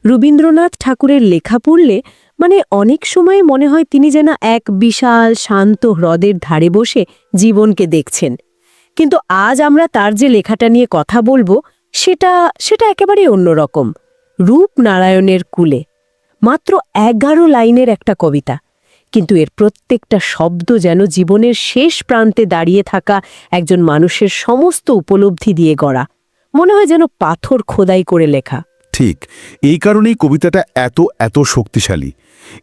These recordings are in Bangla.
রবীন্দ্রনাথ ঠাকুরের লেখা পড়লে অনেক সময় মনে হয় তিনি যেন এক বিশাল শান্ত হ্রদের ধারে বসে জীবনকে দেখছেন। কিন্তু আজ আমরা তার যে লেখাটা নিয়ে কথা বলবো সেটা সেটা একেবারে অন্যরকম। রূপনারায়ণের কূলে মাত্র 11 লাইনের একটা কবিতা, কিন্তু এর প্রত্যেকটা শব্দ যেন জীবনের শেষ প্রান্তে দাঁড়িয়ে থাকা একজন মানুষের সমস্ত উপলব্ধি দিয়ে গড়া। মনে হয় যেন পাথর খোদাই করে লেখা। ঠিক এই কারণেই কবিতাটা এত এত শক্তিশালী।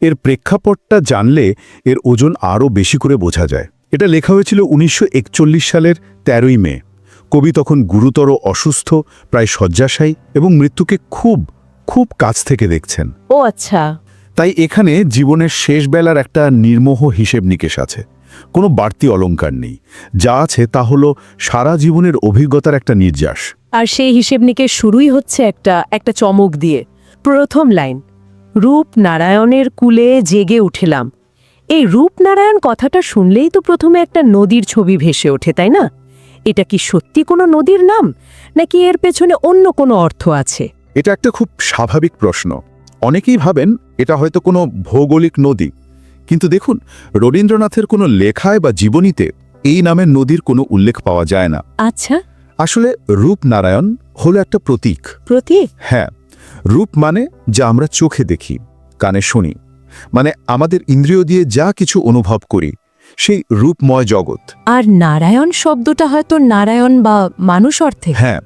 এর প্রেক্ষাপটটা জানলে এর ওজন আরও বেশি করে বোঝা যায়। এটা লেখা হয়েছিল 1941 সালের 13ই মে। কবি তখন গুরুতর অসুস্থ, প্রায় শয্যাশায়ী এবং মৃত্যুকে খুব খুব কাছ থেকে দেখছেন। ও আচ্ছা। তাই এখানে জীবনের শেষ বেলার একটা নির্মোহ হিসেব নিকেশ আছে। কোনো বাড়তি অলংকার নেই। যা আছে তা হলো সারা জীবনের অভিজ্ঞতার একটা নির্যাস। আর সেই হিসেব নিকেশ শুরুই হচ্ছে একটা চমক দিয়ে। প্রথম লাইন, রূপনারায়ণের কূলে জেগে উঠলাম। এই রূপনারায়ণ কথাটা শুনলেই তো প্রথমে একটা নদীর ছবি ভেসে ওঠে, তাই না? এটা কি সত্যি কোনো নদীর নাম, নাকি এর পেছনে অন্য কোনো অর্থ আছে? এটা একটা খুব স্বাভাবিক প্রশ্ন। অনেকেই ভাবেন এটা হয়তো কোনো ভৌগোলিক নদী, কিন্তু দেখুন, রবীন্দ্রনাথের কোনো লেখায় বা জীবনীতে এই নামের নদীর কোনো উল্লেখ পাওয়া যায় না। আচ্ছা, আসলে রূপনারায়ণ হলো একটা প্রতীক। প্রতীক? হ্যাঁ, রূপ মানে যা আমরা চোখে দেখি, কানে শুনি, আমাদের ইন্দ্রিয় দিয়ে যা কিছু অনুভব করি, সেই রূপময় জগৎ। আর নারায়ণ শব্দটা হয়তো নারায়ণ বা মানুষ অর্থে। হ্যাঁ,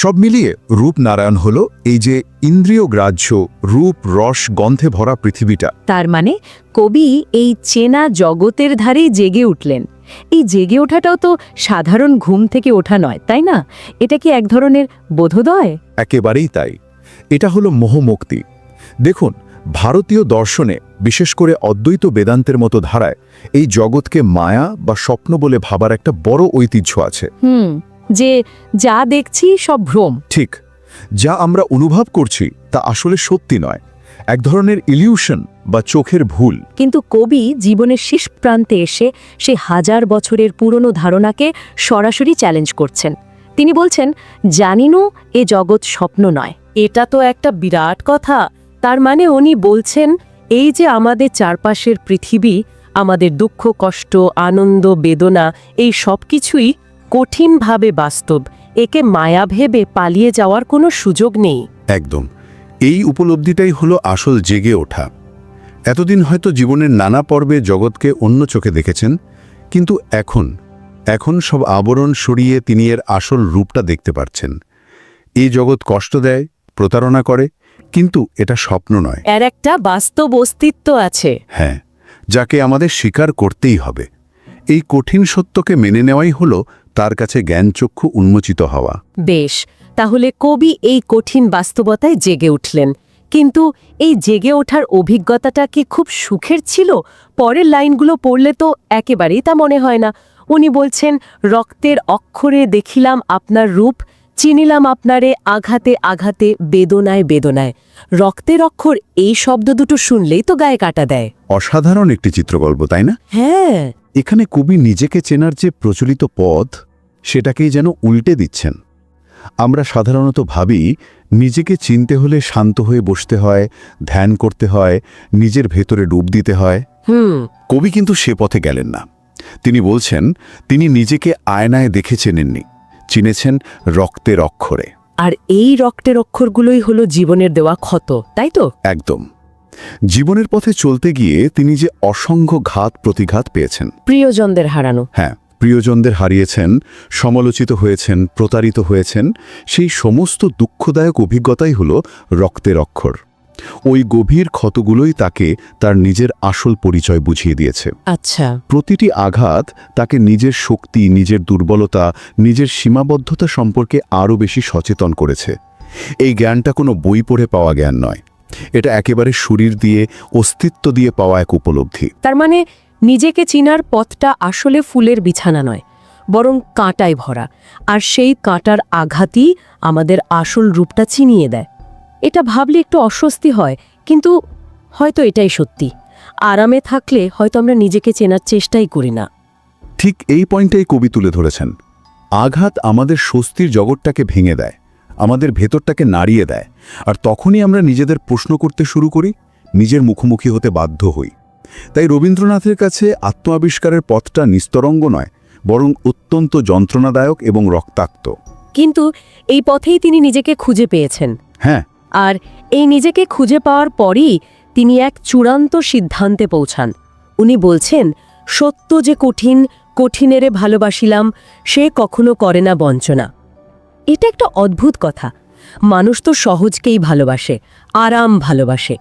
সব মিলিয়ে রূপনারায়ণ হলো এই যে ইন্দ্রিয় গ্রাহ্য রূপ রস গন্ধে ভরা পৃথিবীটা। তার মানে কবি এই চেনা জগতের ধারেই জেগে উঠলেন। এই জেগে ওঠাটাও তো সাধারণ ঘুম থেকে ওঠা নয়, তাই না? এটা কি এক ধরনের বোধোদয়? একেবারেই তাই। এটা হলো মোহমুক্তি। দেখুন, ভারতীয় দর্শনে, বিশেষ করে অদ্বৈত বেদান্তের মতো ধারায়, এই জগৎকে মায়া বা স্বপ্ন বলে ভাবার একটা বড় ঐতিহ্য আছে। যে যা দেখছি সব ভ্রম। ঠিক, যা আমরা অনুভব করছি তা আসলে সত্যি নয়, এক ধরনের ইলিউশন বা চোখের ভুল। কিন্তু কবি জীবনের শেষ প্রান্তে এসে সে হাজার বছরের পুরনো ধারণাকে সরাসরি চ্যালেঞ্জ করছেন। তিনি বলছেন, জানিনু এ জগৎ স্বপ্ন নয়। এটা তো একটা বিরাট কথা। তার মানে উনি বলছেন, এই যে আমাদের চারপাশের পৃথিবী, আমাদের দুঃখ কষ্ট আনন্দ বেদনা, এই সব কিছুই কঠিনভাবে বাস্তব। একে মায়া ভেবে পালিয়ে যাওয়ার কোনো সুযোগ নেই। একদম, এই উপলব্ধিটাই হলো আসল জেগে ওঠা। এতদিন হয়তো জীবনের নানা পর্বে জগৎকে অন্য চোখে দেখেছেন, কিন্তু এখন সব আবরণ সরিয়ে তিনি এর আসল রূপটা দেখতে পারছেন। এই জগৎ কষ্ট দেয়, প্রতারণা করে, কিন্তু এটা স্বপ্ন নয়, এর একটা বাস্তব অস্তিত্ব আছে। হ্যাঁ, যাকে আমাদের স্বীকার করতেই হবে। এই কঠিন সত্যকে মেনে নেওয়াই হলো তার কাছে জ্ঞানচক্ষু উন্মোচিত হওয়া। বেশ, তাহলে কবি এই কঠিন বাস্তবতায় জেগে উঠলেন। কিন্তু এই জেগে ওঠার অভিজ্ঞতাটা কি খুব সুখের ছিল? পরের লাইনগুলো পড়লে তো একেবারেই তা মনে হয় না। উনি বলছেন, রক্তের অক্ষরে দেখিলাম আপনার রূপ, চিনিলাম আপনারে আঘাতে আঘাতে বেদনায় বেদনায়। রক্তের অক্ষর, এই শব্দ দুটো শুনলেই তো গায়ে কাটা দেয়। অসাধারণ একটি চিত্রকল্প, তাই না? হ্যাঁ, এখানে কবি নিজেকে চেনার যে প্রচলিত পথ, সেটাকেই যেন উল্টে দিচ্ছেন। আমরা সাধারণত ভাবি নিজেকে চিনতে হলে শান্ত হয়ে বসতে হয়, ধ্যান করতে হয়, নিজের ভেতরে ডুব দিতে হয়। কবি কিন্তু সে পথে গেলেন না। তিনি বলছেন, তিনি নিজেকে আয়নায় দেখে চেনেননি, চিনেছেন রক্তের অক্ষরে। আর এই রক্তের অক্ষরগুলোই হলো জীবনের দেওয়া ক্ষত, তাই তো? একদম। জীবনের পথে চলতে গিয়ে তিনি যে অসংখ্য ঘাত প্রতিঘাত পেয়েছেন। প্রিয়জনদের হারানো। হ্যাঁ, প্রিয়জনদের হারিয়েছেন, সমালোচিত হয়েছেন, প্রতারিত হয়েছেন। সেই সমস্ত দুঃখদায়ক অভিজ্ঞতাই হলো রক্তের অক্ষর। ওই গভীর ক্ষতগুলোই তাকে তার নিজের আসল পরিচয় বুঝিয়ে দিয়েছে। আচ্ছা। প্রতিটি আঘাত তাকে নিজের শক্তি, নিজের দুর্বলতা, নিজের সীমাবদ্ধতা সম্পর্কে আরও বেশি সচেতন করেছে। এই জ্ঞানটা কোনো বই পড়ে পাওয়া জ্ঞান নয়, এটা একেবারে শরীর দিয়ে, অস্তিত্ব দিয়ে পাওয়া এক উপলব্ধি। তার মানে নিজেকে চিনার পথটা আসলে ফুলের বিছানা নয়, বরং কাঁটায় ভরা। আর সেই কাঁটার আঘাতই আমাদের আসল রূপটা চিনিয়ে দেয়। এটা ভাবলে একটু অস্বস্তি হয়, কিন্তু হয়তো এটাই সত্যি। আরামে থাকলে হয়তো আমরা নিজেকে চেনার চেষ্টাই করি না। ঠিক এই পয়েন্টটাই কবি তুলে ধরেছেন। আঘাত আমাদের স্বস্তির জগৎটাকে ভেঙে দেয়, আমাদের ভেতরটাকে নাড়িয়ে দেয়, আর তখনই আমরা নিজেদের প্রশ্ন করতে শুরু করি, নিজের মুখোমুখি হতে বাধ্য হই। তাই রবীন্দ্রনাথের কাছে আত্ম আবিষ্কারের পথটা নিস্তরঙ্গ নয়, বরং অত্যন্ত যন্ত্রণাদায়ক এবং রক্তাক্ত। কিন্তু এই পথেই তিনি নিজেকে খুঁজে পেয়েছেন। হ্যাঁ, আর এই নিজেকে খুঁজে পাওয়ার পরই তিনি এক চূড়ান্ত সিদ্ধান্তে পৌঁছান। উনি বলছেন, সত্য যে কঠিন, কঠিনেরে ভালোবাসিলাম, সে কখনো করে না বঞ্চনা। এটা একটা অদ্ভুত কথা। মানুষ তো সহজকেই ভালোবাসে, আরাম ভালোবাসে।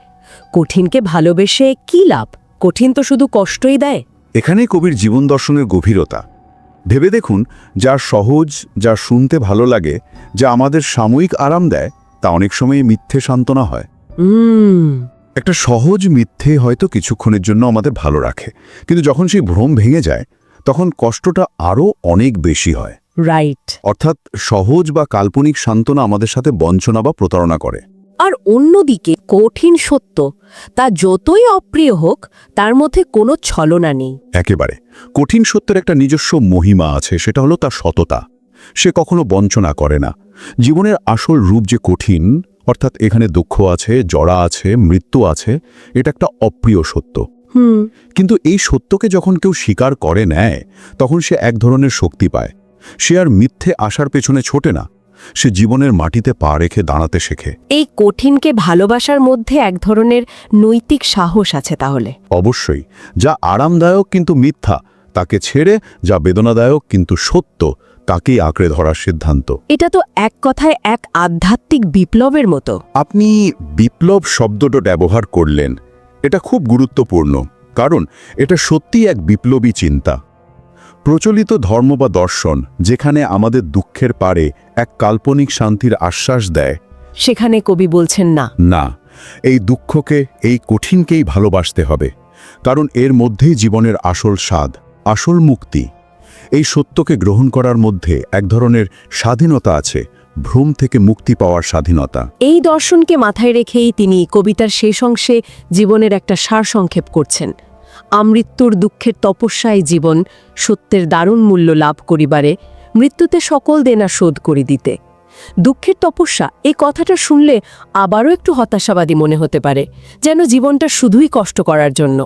কঠিনকে ভালোবেসে কি লাভ? কঠিন তো শুধু কষ্টই দেয়। এখানেই কবির জীবন দর্শনের গভীরতা। ভেবে দেখুন, যা সহজ, যা শুনতে ভালো লাগে, যা আমাদের সাময়িক আরাম দেয়, তা অনেক সময় মিথ্যে সান্ত্বনা হয়। একটা সহজ মিথ্যে হয়তো কিছুক্ষণের জন্য আমাদের ভালো রাখে, কিন্তু যখন সেই ভ্রম ভেঙে যায়, তখন কষ্টটা আরও অনেক বেশি হয়। রাইট। অর্থাৎ সহজ বা কাল্পনিক সান্ত্বনা আমাদের সাথে বঞ্চনা বা প্রতারণা করে। আর অন্যদিকে কঠিন সত্য, তা যতই অপ্রিয় হোক, তার মধ্যে কোনো ছলনা নেই। একেবারে কঠিন সত্যের একটা নিজস্ব মহিমা আছে, সেটা হলো তার সততা। সে কখনো বঞ্চনা করে না। জীবনের আসল রূপ যে কঠিন, অর্থাৎ এখানে দুঃখ আছে, জড়া আছে, মৃত্যু আছে, এটা একটা অপ্রিয় সত্য। কিন্তু এই সত্যকে যখন কেউ স্বীকার করে নেয়, তখন সে এক ধরনের শক্তি পায়। সে আর মিথ্যে আসার পেছনে ছোটে না, সে জীবনের মাটিতে পা রেখে দাঁড়াতে শেখে। এই কঠিনকে ভালোবাসার মধ্যে এক ধরনের নৈতিক সাহস আছে তাহলে। অবশ্যই, যা আরামদায়ক কিন্তু মিথ্যা তাকে ছেড়ে, যা বেদনাদায়ক কিন্তু সত্য তাকেই আঁকড়ে ধরার সিদ্ধান্ত। এটা তো এক কথায় এক আধ্যাত্মিক বিপ্লবের মতো। আপনি বিপ্লব শব্দটা ব্যবহার করলেন, এটা খুব গুরুত্বপূর্ণ, কারণ এটা সত্যিই এক বিপ্লবী চিন্তা। প্রচলিত ধর্ম বা দর্শন যেখানে আমাদের দুঃখের পারে এক কাল্পনিক শান্তির আশ্বাস দেয়, সেখানে কবি বলছেন না, না, এই দুঃখকে, এই কঠিনকেই ভালোবাসতে হবে, কারণ এর মধ্যেই জীবনের আসল স্বাদ, আসল মুক্তি। এই সত্যকে গ্রহণ করার মধ্যে এক ধরনের স্বাধীনতা আছে, ভ্রম থেকে মুক্তি পাওয়ার স্বাধীনতা। এই দর্শনকে মাথায় রেখেই তিনি কবিতার শেষ অংশে জীবনের একটা সারসংক্ষেপ করছেন। আমৃত্যুর দুঃখের তপস্যায় জীবন, সত্যের দারুণ মূল্য লাভ করিবারে, মৃত্যুতে সকল দেনা শোধ করে দিতে। দুঃখের তপস্যা, এই কথাটা শুনলে আবারও একটু হতাশাবাদী মনে হতে পারে, যেন জীবনটা শুধুই কষ্ট করার জন্য।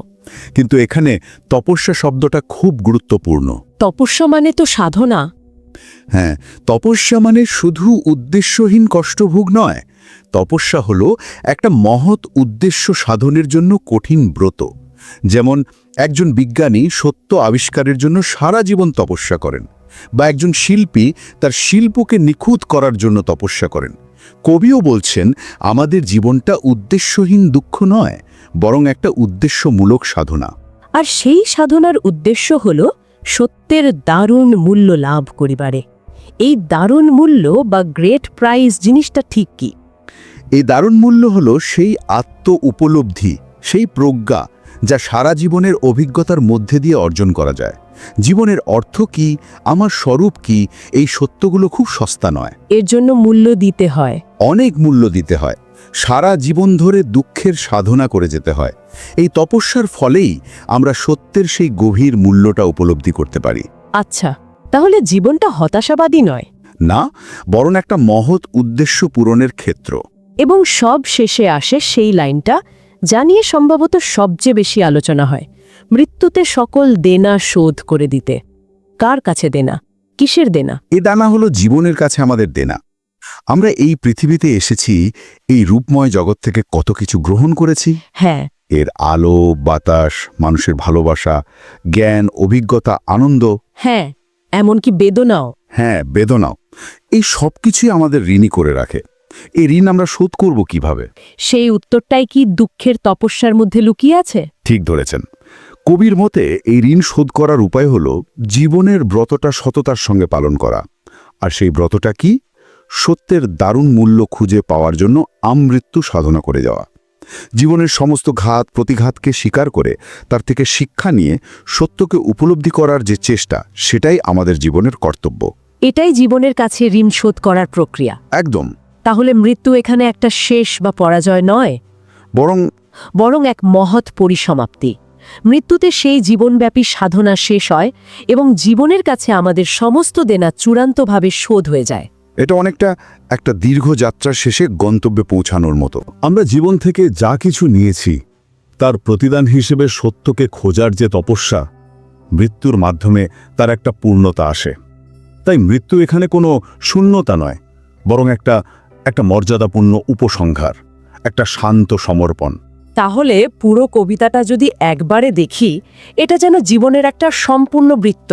কিন্তু এখানে তপস্যা শব্দটা খুব গুরুত্বপূর্ণ। তপস্যা মানে তো সাধনা। হ্যাঁ, তপস্যা মানে শুধু উদ্দেশ্যহীন কষ্টভোগ নয়। তপস্যা হলো একটা মহৎ উদ্দেশ্য সাধনের জন্য কঠিন ব্রত। যেমন একজন বিজ্ঞানী সত্য আবিষ্কারের জন্য সারা জীবন তপস্যা করেন, বা একজন শিল্পী তার শিল্পকে নিখুঁত করার জন্য তপস্যা করেন। কবিও বলছেন, আমাদের জীবনটা উদ্দেশ্যহীন দুঃখ নয়, বরং একটা উদ্দেশ্যমূলক সাধনা। আর সেই সাধনার উদ্দেশ্য হল সত্যের দারুণ মূল্য লাভ করিবারে। এই দারুণ মূল্য বা গ্রেট প্রাইজ জিনিসটা ঠিক কি? এই দারুণ মূল্য হলো সেই আত্ম উপলব্ধি, সেই প্রজ্ঞা যা সারা জীবনের অভিজ্ঞতার মধ্যে দিয়ে অর্জন করা যায়। জীবনের অর্থ কি, আমার স্বরূপ কি, এই সত্যগুলো খুব সস্তা নয়। এর জন্য মূল্য দিতে হয়, অনেক মূল্য দিতে হয়। সারা জীবন ধরে দুঃখের সাধনা করে যেতে হয়। এই তপস্যার ফলেই আমরা সত্যের সেই গভীর মূল্যটা উপলব্ধি করতে পারি। আচ্ছা, তাহলে জীবনটা হতাশাবাদী নয়, না, বরং একটা মহৎ উদ্দেশ্য পূরণের ক্ষেত্র। এবং সব শেষে আসে সেই লাইনটা যা নিয়ে সম্ভবত সবচেয়ে বেশি আলোচনা হয়, মৃত্যুতে সকল দেনা শোধ করে দিতে। কার কাছে দেনা? কিসের দেনা? এ দানা হলো জীবনের কাছে আমাদের দেনা। আমরা এই পৃথিবীতে এসেছি, এই রূপময় জগৎ থেকে কত কিছু গ্রহণ করেছি। হ্যাঁ, এর আলো, বাতাস, মানুষের ভালোবাসা, জ্ঞান, অভিজ্ঞতা, আনন্দ, হ্যাঁ, এমনকি বেদনাও। হ্যাঁ, বেদনাও। এই সব কিছুই আমাদের ঋণী করে রাখে। এই ঋণ আমরা শোধ করব কিভাবে? সেই উত্তরটাই কি দুঃখের তপস্যার মধ্যে লুকিয়ে আছে? ঠিক ধরেছেন। কবির মতে এই ঋণ শোধ করার উপায় হল জীবনের ব্রতটা সততার সঙ্গে পালন করা। আর সেই ব্রতটা কি? সত্যের দারুণ মূল্য খুঁজে পাওয়ার জন্য আমৃত্যু সাধনা করে যাওয়া। জীবনের সমস্ত ঘাত প্রতিঘাতকে স্বীকার করে তার থেকে শিক্ষা নিয়ে সত্যকে উপলব্ধি করার যে চেষ্টা, সেটাই আমাদের জীবনের কর্তব্য। এটাই জীবনের কাছে ঋণ শোধ করার প্রক্রিয়া। একদম। তাহলে মৃত্যু এখানে একটা শেষ বা পরাজয় নয়, বরং এক মহৎ পরিসমাপ্তি। মৃত্যুতে সেই জীবনব্যাপী সাধনা শেষ হয় এবং জীবনের কাছে আমাদের সমস্ত দেনা চূড়ান্তভাবে শোধ হয়ে যায়। এটা অনেকটা একটা দীর্ঘ যাত্রার শেষে গন্তব্যে পৌঁছানোর মতো। আমরা জীবন থেকে যা কিছু নিয়েছি তার প্রতিদান হিসেবে সত্যকে খোঁজার যে তপস্যা, মৃত্যুর মাধ্যমে তার একটা পূর্ণতা আসে। তাই মৃত্যু এখানে কোনো শূন্যতা নয়, বরং একটা মর্যাদাপূর্ণ উপসংহার, একটা শান্ত সমর্পণ। তাহলে পুরো কবিতাটা যদি একবারে দেখি, এটা যেন জীবনের একটা সম্পূর্ণ বৃত্ত।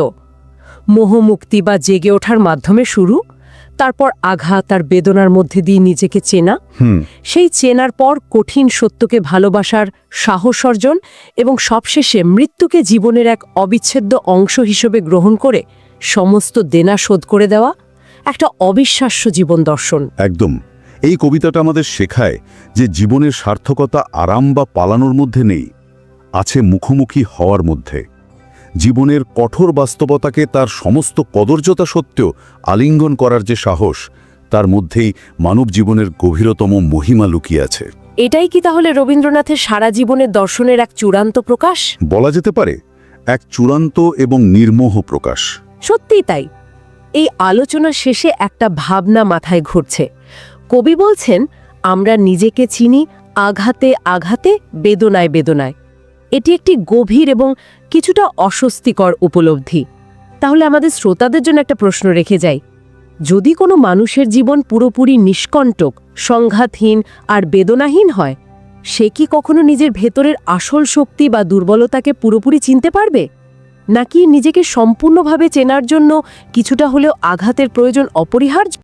মোহমুক্তি বা জেগে ওঠার মাধ্যমে শুরু, তারপর আঘাত আর বেদনার মধ্যে দিয়ে নিজেকে চেনা, সেই চেনার পর কঠিন সত্যকে ভালোবাসার সাহস অর্জন, এবং সবশেষে মৃত্যুকে জীবনের এক অবিচ্ছেদ্য অংশ হিসেবে গ্রহণ করে সমস্ত দেনা শোধ করে দেওয়া, একটা অবিশ্বাস্য জীবন দর্শন। একদম। এই কবিতাটা আমাদের শেখায় যে জীবনের সার্থকতা আরাম বা পালানোর মধ্যে নেই, আছে মুখোমুখি হওয়ার মধ্যে। জীবনের কঠোর বাস্তবতাকে তার সমস্ত কদর্যতা সত্ত্বেও আলিঙ্গন করার যে সাহস, তার মধ্যেই মানব জীবনের গভীরতম মহিমা লুকিয়ে আছে। এটাই কি তাহলে রবীন্দ্রনাথের সারা জীবনের দর্শনের এক চূড়ান্ত প্রকাশ? বলা যেতে পারে এক চূড়ান্ত এবং নির্মোহ প্রকাশ। সত্যিই তাই। এই আলোচনার শেষে একটা ভাবনা মাথায় ঘুরছে। কবি বলছেন, আমরা নিজেকে চিনি আঘাতে আঘাতে, বেদনায় বেদনায়। এটি একটি গভীর এবং কিছুটা অস্বস্তিকর উপলব্ধি। তাহলে আমাদের শ্রোতাদের জন্য একটা প্রশ্ন রেখে যাই, যদি কোনো মানুষের জীবন পুরোপুরি নিষ্কণ্টক, সংঘাতহীন আর বেদনাহীন হয়, সে কি কখনো নিজের ভেতরের আসল শক্তি বা দুর্বলতাকে পুরোপুরি চিনতে পারবে? নাকি নিজেকে সম্পূর্ণভাবে চেনার জন্য কিছুটা হলেও আঘাতের প্রয়োজন অপরিহার্য?